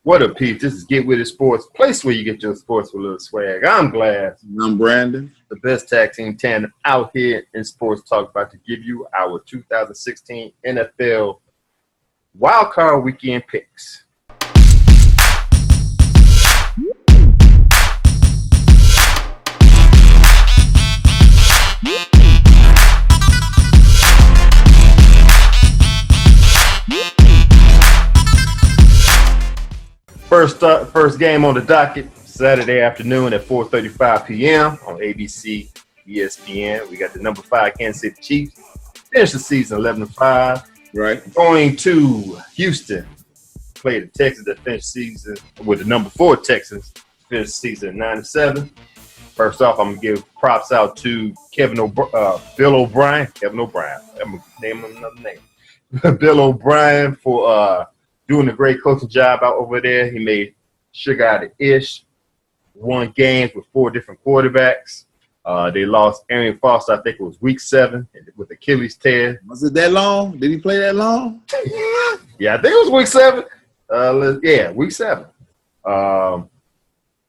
What up, Pete? This is Get With It Sports, place where you get your sports with a little swag. I'm glad. I'm Brandon. The best tag team tandem out here in sports talk, about to give you our 2016 NFL wildcard weekend picks. First game on the docket, Saturday afternoon at 4:35 p.m. on ABC, ESPN. We got the number 5 Kansas City Chiefs. Finished the season 11-5. Right. Going to Houston. Played the Texans that finished the season with the number 4 Texans. Finished the season 9-7. First off, I'm going to give props out to Bill O'Brien. Kevin O'Brien. I'm going to name him another name. Bill O'Brien for doing a great coaching job out over there. He made sugar out of ish. Won games with 4 different quarterbacks. They lost Arian Foster, I think it was week 7, with Achilles tear. Was it that long? Did he play that long? Yeah, I think it was week 7. Week 7.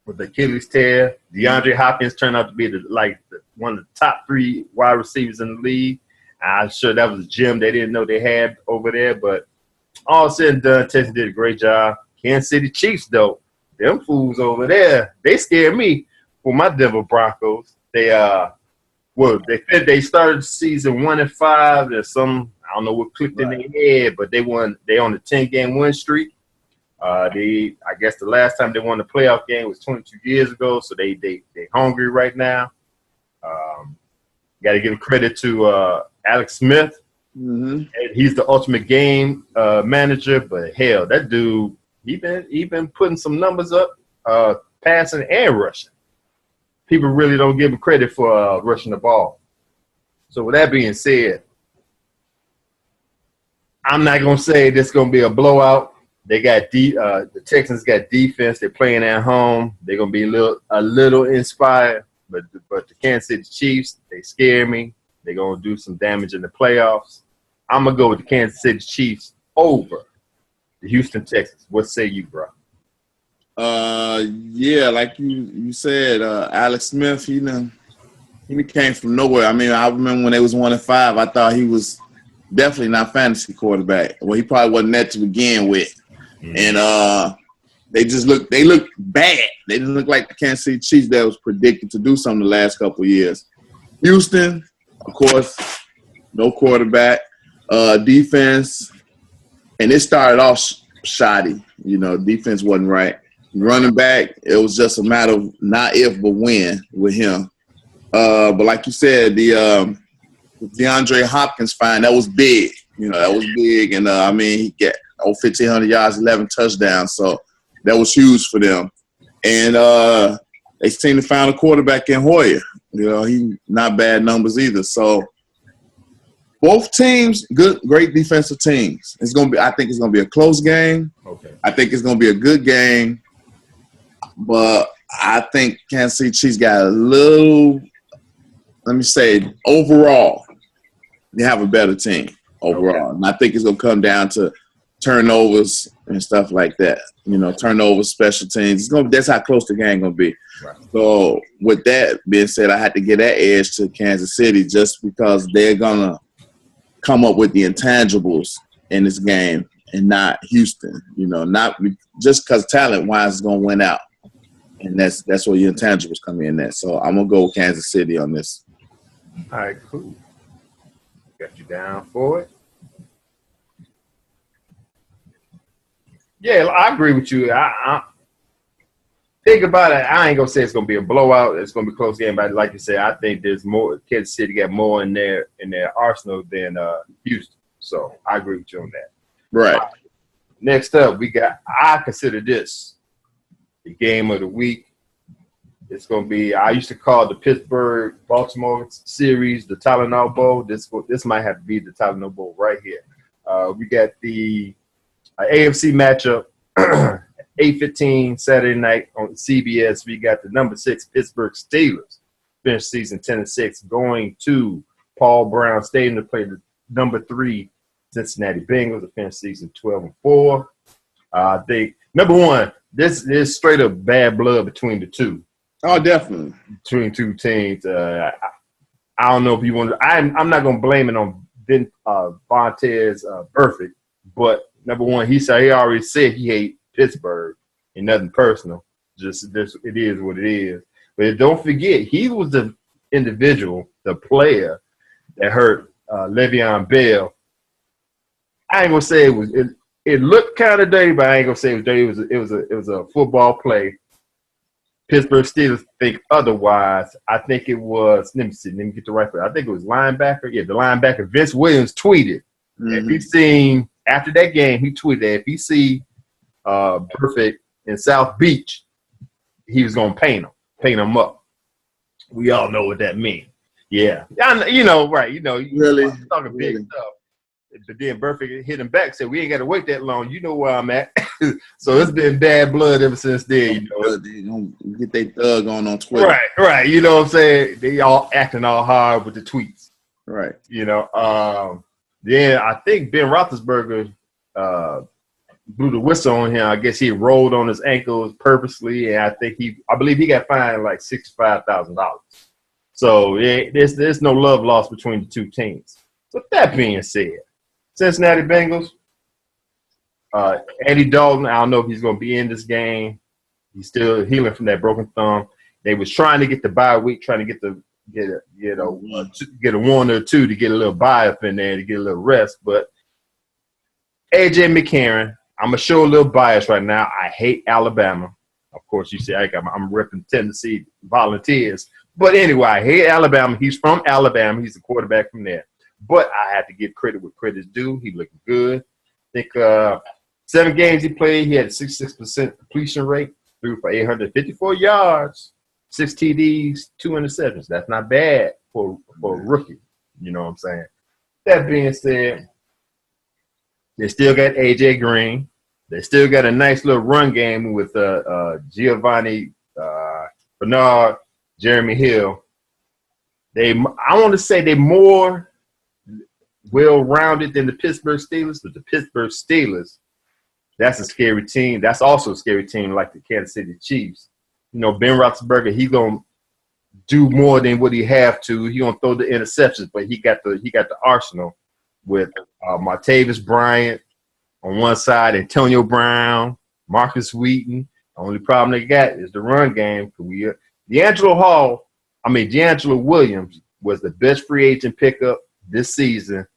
With the Achilles tear. DeAndre Hopkins turned out to be one of the top 3 wide receivers in the league. I'm sure that was a gem they didn't know they had over there, but all said and done, Texas did a great job. Kansas City Chiefs, though, them fools over there, they scared me for my Denver Broncos. They started the season 1-5. There's I don't know what clicked in their head, but they won. They on a 10-game win streak. I guess the last time they won the playoff game was 22 years ago, so they hungry right now. Got to give credit to Alex Smith. Mm-hmm. He's the ultimate game manager, but hell, that dude, he been putting some numbers up, passing and rushing. People really don't give him credit for rushing the ball. So with that being said, I'm not gonna say this is gonna be a blowout. They got the Texans got defense. They're playing at home. They're gonna be a little inspired, but the Kansas City Chiefs, they scare me. They're gonna do some damage in the playoffs. I'm going to go with the Kansas City Chiefs over the Houston Texans. What say you, bro? Like you said, Alex Smith, he came from nowhere. I mean, I remember when they was 1-5, I thought he was definitely not fantasy quarterback. Well, he probably wasn't that to begin with. Mm-hmm. And they looked bad. They didn't look like the Kansas City Chiefs that was predicted to do something the last couple of years. Houston, of course, no quarterback. Defense, and it started off shoddy. Defense wasn't right. Running back, it was just a matter of not if but when with him. But like you said, the DeAndre Hopkins find, that was big. That was big, and he got 1,500 yards, 11 touchdowns, so that was huge for them. And they seem to find a quarterback in Hoyer. He not bad numbers either. So. Both teams, great defensive teams. I think it's gonna be a close game. Okay. I think it's gonna be a good game, but I think Kansas City Chiefs got a little. Let me say, overall, they have a better team overall, and I think it's gonna come down to turnovers and stuff like that. Turnovers, special teams. That's how close the game gonna be. Right. So, with that being said, I had to get that edge to Kansas City just because they're gonna come up with the intangibles in this game and not Houston, not just because talent-wise is going to win out. And that's where your intangibles come in at. So I'm going to go with Kansas City on this. All right, cool. Got you down for it. Yeah, I agree with you. I think about it. I ain't going to say it's going to be a blowout. It's going to be a close game. But like you said, I think there's more. Kansas City got more in their arsenal than Houston. So I agree with you on that. Right. Next up, I consider this the game of the week. It's going to be, I used to call the Pittsburgh-Baltimore series the Tylenol Bowl. This might have to be the Tylenol Bowl right here. We got the AFC matchup. 8:15 Saturday night on CBS. We got the number 6 Pittsburgh Steelers, finished season 10-6, going to Paul Brown Stadium to play the number 3 Cincinnati Bengals, to finish season 12-4. I think Number one, this is straight up bad blood between the two. Oh, definitely. Between two teams. I don't know if you want to. I'm not going to blame it on Vontez Burfict, but number one, he already said he hates Pittsburgh and nothing personal. Just this, it is what it is. But don't forget, he was the individual, the player that hurt Le'Veon Bell. I ain't gonna say it was. It looked kind of dirty, but I ain't gonna say it was dirty. It was a football play. Pittsburgh Steelers think otherwise. I think it was. Let me get the right. I think it was linebacker. Yeah, the linebacker Vince Williams tweeted. If he seen after that game, he tweeted that if he see Burfict in South Beach, he was gonna paint him up. We all know what that means. Yeah, you know, right? You know, really talking big stuff. But then Burfict hit him back, said, "We ain't got to wait that long. You know where I'm at." So it's been bad blood ever since then. You know, they don't get their thug on Twitter. Right. You know what I'm saying? They all acting all hard with the tweets. Right. You know. Then I think Ben Roethlisberger blew the whistle on him. I guess he rolled on his ankles purposely, and I believe he got fined like $65,000. So there's no love lost between the two teams. With that being said, Cincinnati Bengals, Andy Dalton, I don't know if he's going to be in this game. He's still healing from that broken thumb. They was trying to get the bye week, trying to get a one or two to get a little bye up in there to get a little rest. But A.J. McCarron, I'm going to show a little bias right now. I hate Alabama. Of course, you see I'm repping Tennessee Volunteers. But anyway, I hate Alabama. He's from Alabama. He's the quarterback from there. But I have to give credit where credit's due. He looked good. I think 7 games he played, he had a 66% completion rate, threw for 854 yards, 6 TDs, 2 interceptions. That's not bad for a rookie. You know what I'm saying? That being said, they still got A.J. Green. They still got a nice little run game with Giovanni Bernard, Jeremy Hill. I want to say they're more well-rounded than the Pittsburgh Steelers, but the Pittsburgh Steelers, that's a scary team. That's also a scary team like the Kansas City Chiefs. You know, Ben Roethlisberger, he's going to do more than what he have to. He's going to throw the interceptions, but he got the arsenal with Martavis Bryant on one side, Antonio Brown, Marcus Wheaton. The only problem they got is the run game. D'Angelo Williams was the best free agent pickup this season,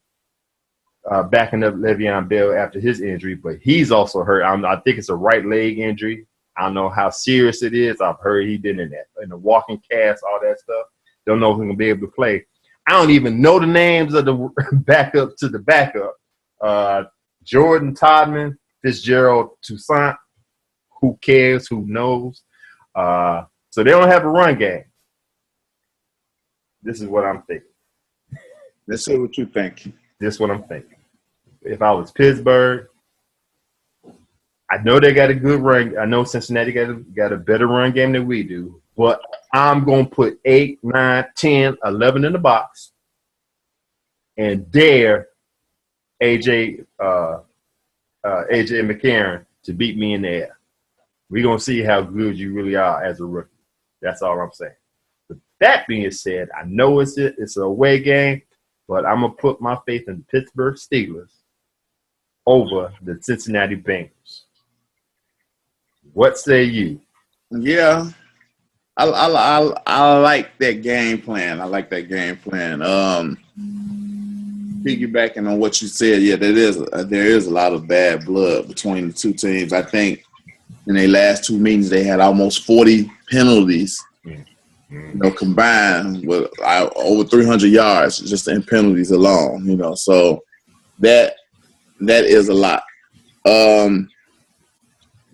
backing up Le'Veon Bell after his injury, but he's also hurt. I think it's a right leg injury. I don't know how serious it is. I've heard he did in the walking cast, all that stuff. Don't know if he's going to be able to play. I don't even know the names of the backup to the backup. Jordan Todman, Fitzgerald Toussaint. Who cares? Who knows? So they don't have a run game. This is what I'm thinking. Let's see what you think. This is what I'm thinking. If I was Pittsburgh, I know they got a good run. I know Cincinnati got a better run game than we do. But I'm going to put 8, 9, 10, 11 in the box and dare A.J. McCarron to beat me in the air. We're going to see how good you really are as a rookie. That's all I'm saying. But that being said, I know it's an away game, but I'm going to put my faith in the Pittsburgh Steelers over the Cincinnati Bengals. What say you? Yeah, I like that game plan. Piggybacking on what you said, yeah, there is a lot of bad blood between the two teams. I think in their last 2 meetings they had almost 40 penalties, combined with over 300 yards just in penalties alone. So that is a lot.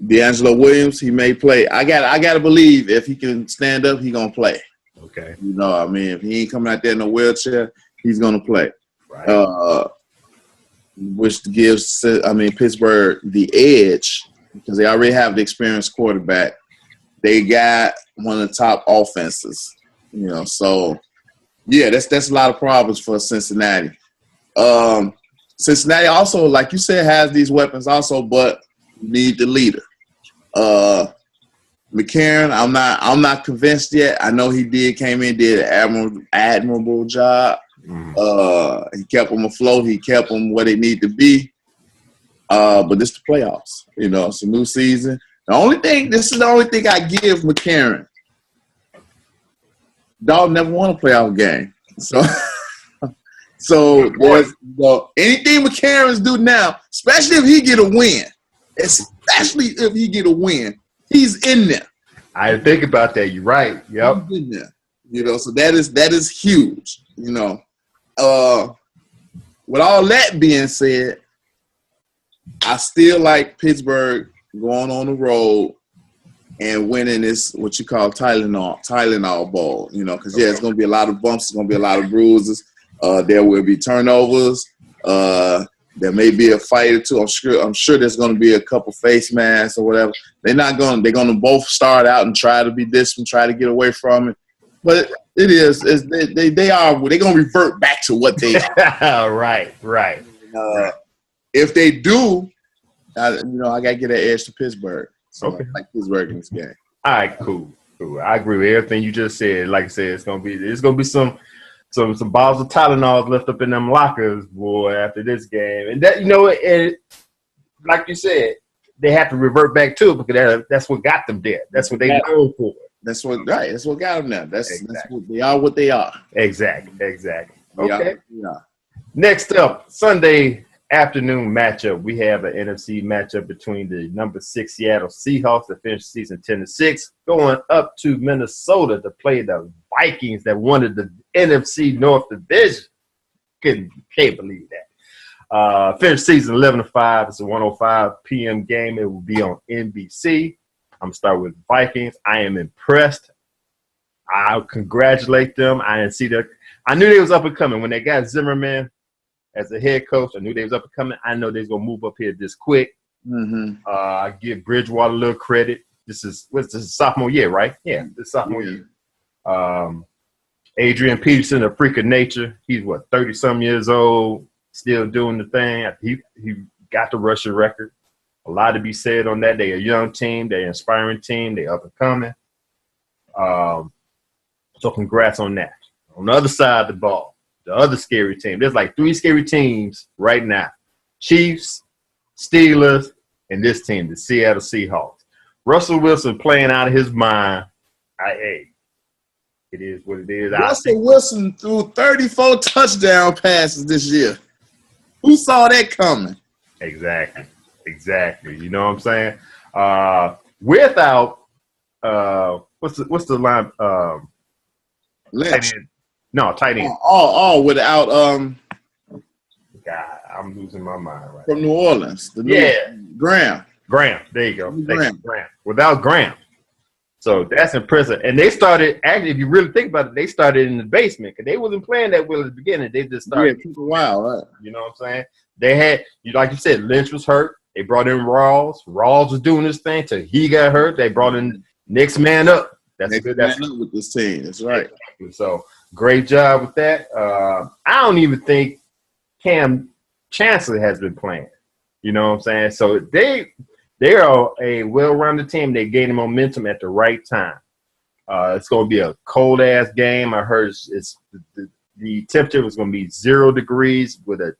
D'Angelo Williams, he may play. I gotta believe if he can stand up, he gonna play. Okay. If he ain't coming out there in a wheelchair, he's gonna play. Right. Which gives Pittsburgh the edge because they already have the experienced quarterback. They got one of the top offenses. So yeah, that's a lot of problems for Cincinnati. Cincinnati also, like you said, has these weapons also, but you need the leader. McCarron, I'm not convinced yet. I know he came in, did an admirable job. He kept them afloat. He kept them where they need to be. But this is the playoffs. It's a new season. This is the only thing I give McCarron. Dog never won a playoff game. So anything McCarron's do now, especially if he get a win, he's in there. I didn't think about that. You're right. Yep. He's in there. So that is huge. With all that being said, I still like Pittsburgh going on the road and winning this what you call Tylenol Bowl. Because it's going to be a lot of bumps, it's going to be a lot of bruises. There will be turnovers. There may be a fight or two. I'm sure there's going to be a couple face masks or whatever. They're going to both start out and try to be disciplined, try to get away from it. But they're going to revert back to what they are. Right. If they do, I got to get an edge to Pittsburgh. So okay. I like Pittsburgh in this game. All right, cool. I agree with everything you just said. Like I said, it's gonna be some bottles of Tylenol left up in them lockers, boy, after this game. And that and like you said, they have to revert back to it because that's what got them there. That's what they known for. That's what got them there. That's what they are. What they are. Exactly. Okay. Yeah. Next up, Sunday afternoon matchup. We have an NFC matchup between the number 6 Seattle Seahawks that finished the season 10-6, going up to Minnesota to play the Vikings that wanted the NFC North Division. Can't believe that. Finished season 11-5. It's a 1:05 p.m. game. It will be on NBC. I'm gonna start with Vikings. I am impressed. I'll congratulate them. I didn't see that. I knew they was up and coming when they got Zimmerman as a head coach. I knew they was up and coming. I know they was gonna move up here this quick. I give Bridgewater a little credit. This is sophomore year, right? Yeah, this sophomore year. Adrian Peterson, a freak of nature. He's 30-some years old, still doing the thing. He got the rushing record. A lot to be said on that. They're a young team. They're an inspiring team. They're up and coming. So congrats on that. On the other side of the ball, the other scary team. There's like 3 scary teams right now. Chiefs, Steelers, and this team, the Seattle Seahawks. Russell Wilson playing out of his mind. It is what it is. Russell Wilson threw 34 touchdown passes this year. Who saw that coming? Exactly. You know what I'm saying? Without what's the line? Lynch. Tight end. No, tight end. Without God, I'm losing my mind right from New Orleans. Graham. There you go. Graham. Without Graham. So that's impressive. And they started, actually, if you really think about it, they started in the basement because they wasn't playing that well at the beginning. They just started. Yeah, it took a while, right? You know what I'm saying? They had, like you said, Lynch was hurt. They brought in Rawls. Rawls was doing this thing till he got hurt. They brought in next man up. That's next good. Man up with this team. That's right. So great job with that. I don't even think Cam Chancellor has been playing. You know what I'm saying? So they are a well-rounded team. They gaining momentum at the right time. It's going to be a cold-ass game. I heard the temperature was going to be 0 degrees with a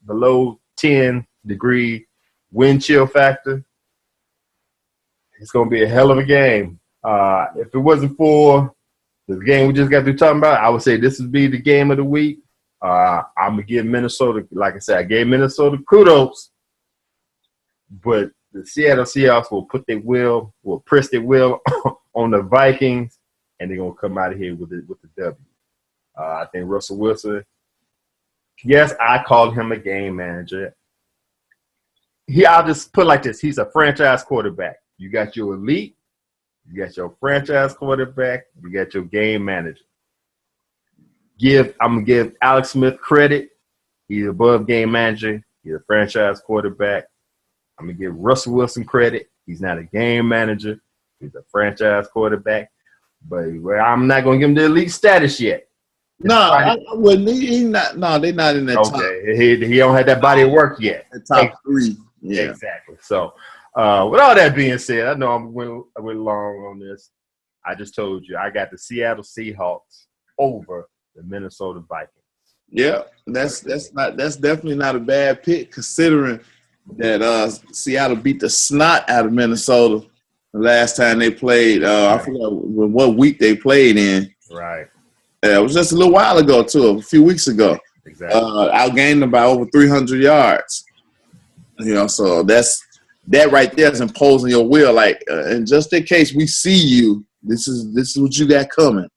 below 10-degree wind chill factor. It's going to be a hell of a game. If it wasn't for the game we just got through talking about, I would say this would be the game of the week. I'm going to give Minnesota, like I said, I gave Minnesota kudos. But the Seattle Seahawks will press their will on the Vikings, and they're going to come out of here with the W. I think Russell Wilson, yes, I called him a game manager. I'll just put it like this. He's a franchise quarterback. You got your elite, you got your franchise quarterback, you got your game manager. I'm going to give Alex Smith credit. He's above game manager. He's a franchise quarterback. I'm going to give Russell Wilson credit. He's not a game manager. He's a franchise quarterback. But I'm not going to give him the elite status yet. No, I wouldn't. He's not. No, they're not in that top. Okay, he don't have that body of work yet. The top 3. Yeah, exactly. So With all that being said, I know I went long on this. I just told you I got the Seattle Seahawks over the Minnesota Vikings. Yeah, that's definitely not a bad pick considering that Seattle beat the snot out of Minnesota the last time they played. I forgot what week they played in. Right. It was just a little while ago too, a few weeks ago. Exactly. Outgained them by over 300 yards. So that right there is imposing your will. Like, and just in case we see you, this is what you got coming.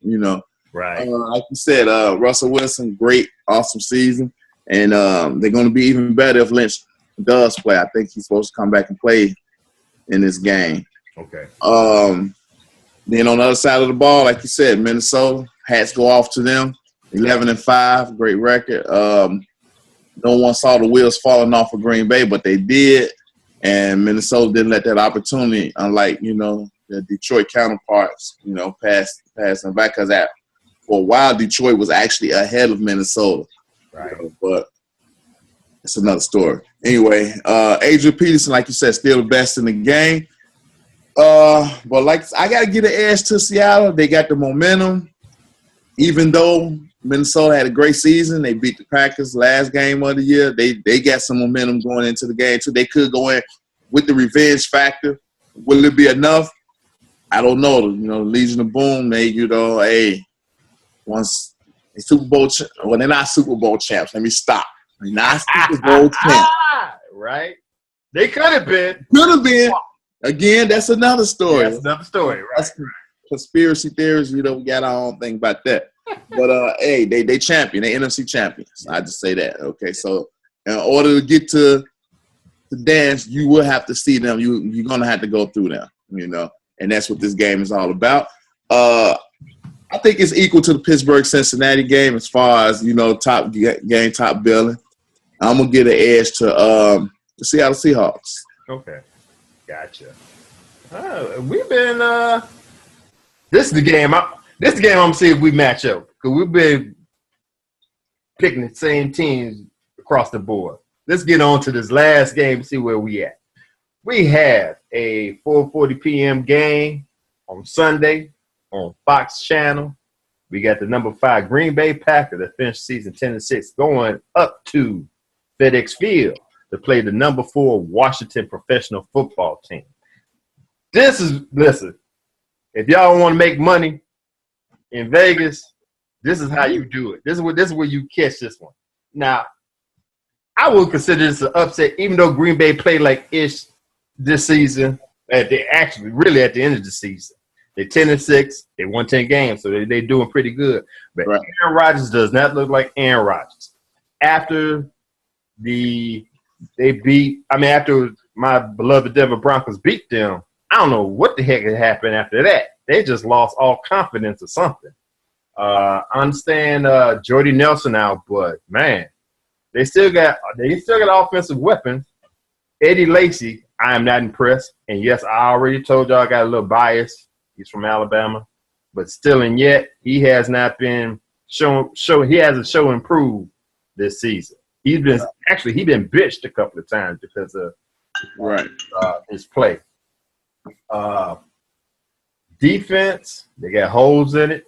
Right. Like you said, Russell Wilson, great, awesome season, and they're going to be even better if Lynch does play. I think he's supposed to come back and play in this game. Okay. Then on the other side of the ball, like you said, Minnesota, hats go off to them. 11-5, great record. No one saw the wheels falling off of Green Bay, but they did, and Minnesota didn't let that opportunity, unlike the Detroit counterparts, pass them back because for a while Detroit was actually ahead of Minnesota. Right. But it's another story. Anyway, Adrian Peterson, like you said, still the best in the game. But I got to give the edge to Seattle. They got the momentum. Even though Minnesota had a great season, they beat the Packers last game of the year. They got some momentum going into the game too. They could go in with the revenge factor. Will it be enough? I don't know. The Legion of Boom, once a Super Bowl, they're not Super Bowl champs. Let me stop. They're not Super Bowl champs. Right? They could have been. Could have been. Again, that's another story. That's another story, right? That's conspiracy theories. We got our own thing about that. But they champion. They NFC champions. I just say that. Okay, so in order to get to the dance, you will have to see them. You're gonna have to go through them. And that's what this game is all about. I think it's equal to the Pittsburgh-Cincinnati game as far as, top game, top billing. I'm going to give an edge to the Seattle Seahawks. Okay. Gotcha. We've been this is the game I'm going to see if we match up. Because we've been picking the same teams across the board. Let's get on to this last game and see where we at. We have a 4:40 p.m. game on Sunday on Fox Channel. We got the number 5 Green Bay Packers that finished season 10-6 going up to FedEx Field to play the number 4 Washington professional football team. Listen, if y'all want to make money in Vegas, this is how you do it. This is where you catch this one. Now, I would consider this an upset, even though Green Bay played like ish this season. At the end of the season. They're 10-6. They won 10 games, so they're doing pretty good. But right. Aaron Rodgers does not look like Aaron Rodgers. After after my beloved Denver Broncos beat them, I don't know what the heck had happened after that. They just lost all confidence or something. I understand Jordy Nelson out, but man, they still got offensive weapons. Eddie Lacy, I am not impressed. And yes, I already told y'all I got a little bias. He's from Alabama, but still and yet he has not been he hasn't shown improved this season. He's been bitched a couple of times because of his play. Defense, they got holes in it.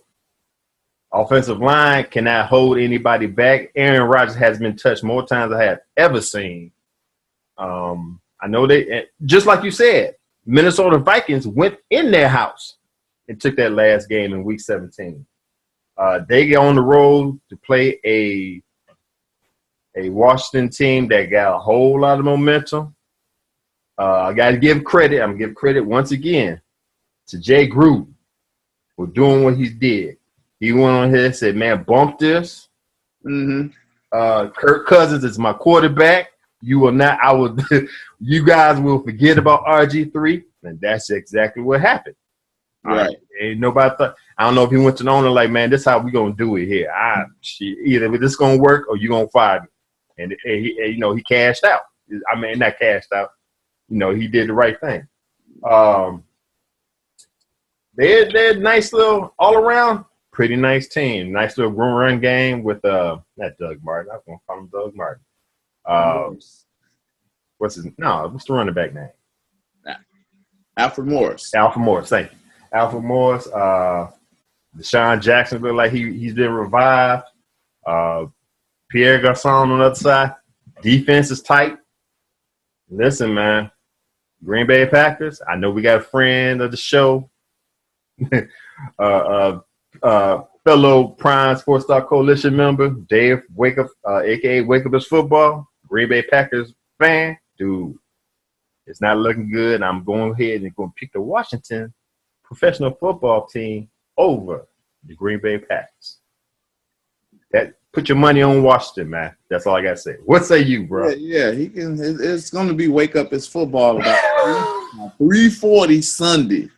Offensive line cannot hold anybody back. Aaron Rodgers has been touched more times than I have ever seen. I know just like you said, Minnesota Vikings went in their house and took that last game in Week 17. They get on the road to play a Washington team that got a whole lot of momentum. I got to give credit. I'm going to give credit once again to Jay Gruden for doing what he did. He went on here and said, man, bump this. Mm-hmm. Kirk Cousins is my quarterback. You guys will forget about RG3. And that's exactly what happened. Right. Ain't nobody thought. I don't know if he went to the owner like, man, this is how we gonna do it here. Either this gonna work or you gonna fire me. And he cashed out. I mean, not cashed out. He did the right thing. They're nice little all around, pretty nice team. Nice little run game with not Doug Martin. I was gonna call him Doug Martin. What's the running back name? Alfred Morris. Alfred Morris, thank you. Alfred Morris. Deshaun Jackson looked like he's been revived. Pierre Garçon on the other side. Defense is tight. Listen, man. Green Bay Packers. I know we got a friend of the show. Fellow Prime Sports Talk Coalition member, Dave Wake Up, a.k.a. Wake Up is Football. Green Bay Packers fan. Dude, it's not looking good. I'm going ahead and going to pick the Washington professional football team over the Green Bay Packers. Put your money on Washington, man. That's all I got to say. What say you, bro? Yeah, he can. It's going to be Wake Up is Football about 3:40 Sunday.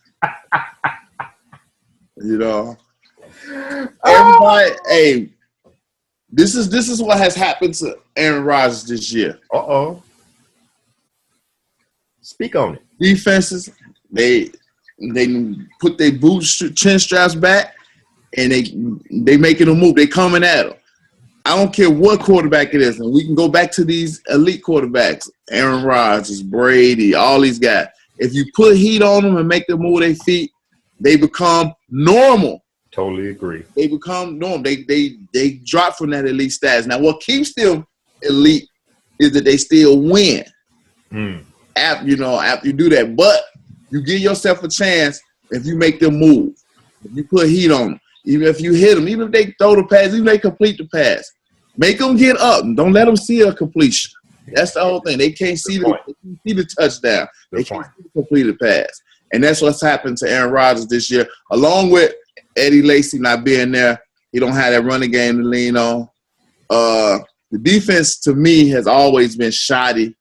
You know, everybody. Hey, this is what has happened to Aaron Rodgers this year. Speak on it. Defenses, they put their chin straps back, and they making a move. They coming at them. I don't care what quarterback it is, and we can go back to these elite quarterbacks, Aaron Rodgers, Brady, all these guys. If you put heat on them and make them move their feet, they become normal. Totally agree. They become normal. They drop from that elite status. Now, what keeps them elite is that they still win. After you do that, but you give yourself a chance if you make them move. If you put heat on them, even if you hit them, even if they throw the pass, even if they complete the pass, make them get up. Don't let them see a completion. That's the whole thing. They can't see the touchdown. They can't see the completed pass. And that's what's happened to Aaron Rodgers this year. Along with Eddie Lacy not being there, he don't have that running game to lean on. The defense, to me, has always been shoddy.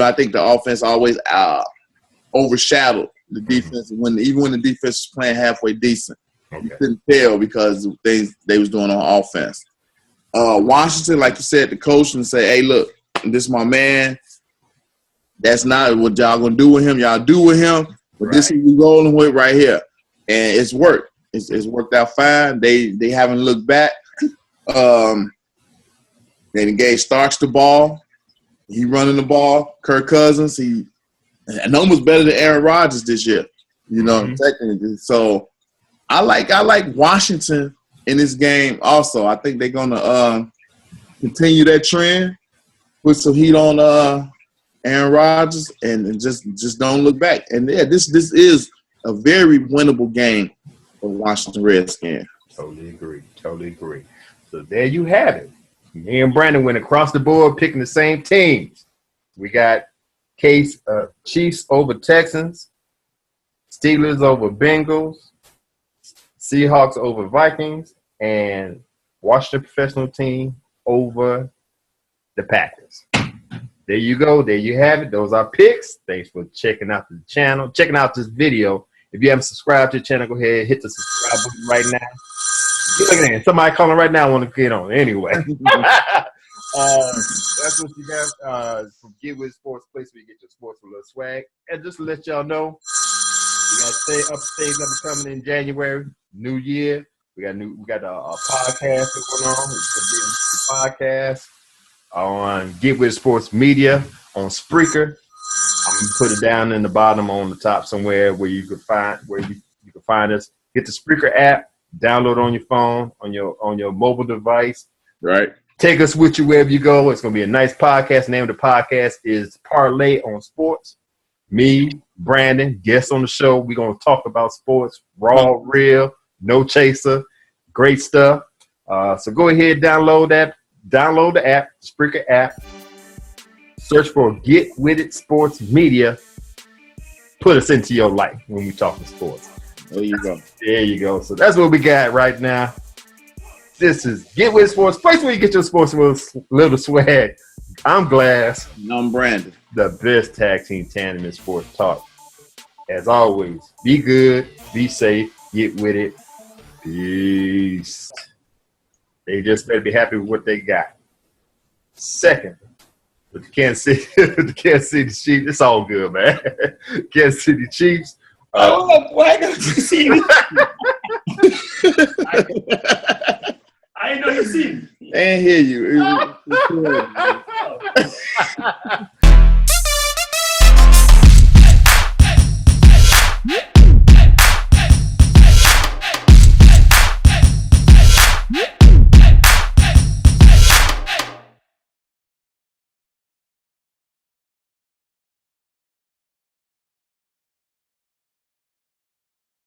I think the offense always overshadowed the defense. Even when the defense was playing halfway decent, you couldn't tell because of things they was doing on offense. Washington, like you said, the coach and say, "Hey, look, this is my man. That's not what y'all gonna do with him. Y'all do with him, but this is what we rolling with right here." And it's worked. It's worked out fine. They haven't looked back. They gave Starks the ball. He running the ball. Kirk Cousins, he almost better than Aaron Rodgers this year. Technically. So I like Washington in this game also. I think they're gonna continue that trend, put some heat on Aaron Rodgers, and just don't look back. And yeah, this is a very winnable game for Washington Redskins. Totally agree. So there you have it. Me and Brandon went across the board picking the same teams. We got Chiefs over Texans, Steelers over Bengals, Seahawks over Vikings, and Washington professional team over the Packers. There you go. There you have it. Those are picks. Thanks for checking out the channel, checking out this video. If you haven't subscribed to the channel, go ahead, hit the subscribe button right now. Look at that. Somebody calling right now. I want to get on. Anyway. That's what you got from GWS Sports Place where you get your sports with a little swag. And just to let y'all know, we got Upstage coming in January, New Year. We got a podcast going on. It's a podcast on GWS Sports Media on Spreaker. I'm gonna put it down in the bottom on the top somewhere where you can find us. Get the Spreaker app. Download it on your phone, on your mobile device. Right. Take us with you wherever you go. It's going to be a nice podcast. The name of the podcast is Parlay on Sports. Me, Brandon, guests on the show. We're going to talk about sports, raw, real, no chaser. Great stuff. So go ahead, download the app, Spreaker app. Search for Get With It Sports Media. Put us into your life when we talking sports. There you go. So that's what we got right now. This is Get With Sports, place where you get your sports with a little swag. I'm Glass. And I'm Brandon. The best tag team tandem in sports talk. As always, be good, be safe, get with it. Peace. They just better be happy with what they got. Second, with the Kansas City Chiefs, it's all good, man. Kansas City Chiefs. Why don't you see me? I didn't know you seen me. I didn't hear you.